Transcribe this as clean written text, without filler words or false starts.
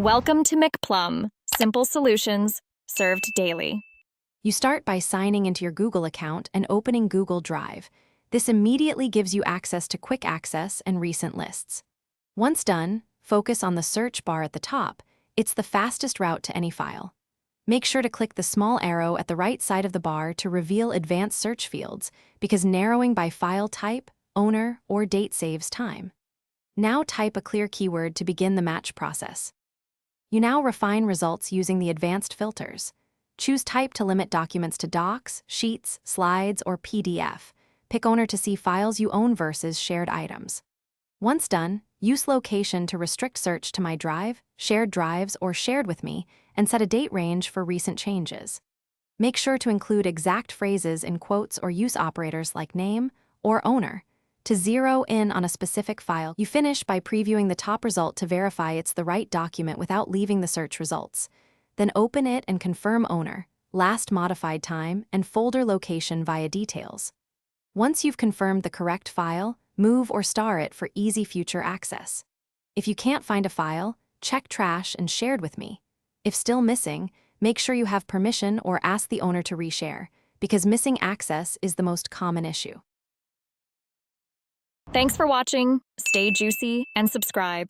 Welcome to McPlum, simple solutions served daily. You start by signing into your Google account and opening Google Drive. This immediately gives you access to quick access and recent lists. Once done, focus on the search bar at the top. It's the fastest route to any file. Make sure to click the small arrow at the right side of the bar to reveal advanced search fields, because narrowing by file type, owner, or date saves time. Now type a clear keyword to begin the match process. You now refine results using the advanced filters. Choose type to limit documents to docs, sheets, slides, or PDF. Pick owner to see files you own versus shared items. Once done, use location to restrict search to My Drive, Shared Drives, or Shared with Me, and set a date range for recent changes. Make sure to include exact phrases in quotes or use operators like name or owner. To zero in on a specific file, you finish by previewing the top result to verify it's the right document without leaving the search results. Then open it and confirm owner, last modified time, and folder location via details. Once you've confirmed the correct file, move or star it for easy future access. If you can't find a file, check trash and shared with me. If still missing, make sure you have permission or ask the owner to reshare, because missing access is the most common issue. Thanks for watching. Stay juicy and subscribe.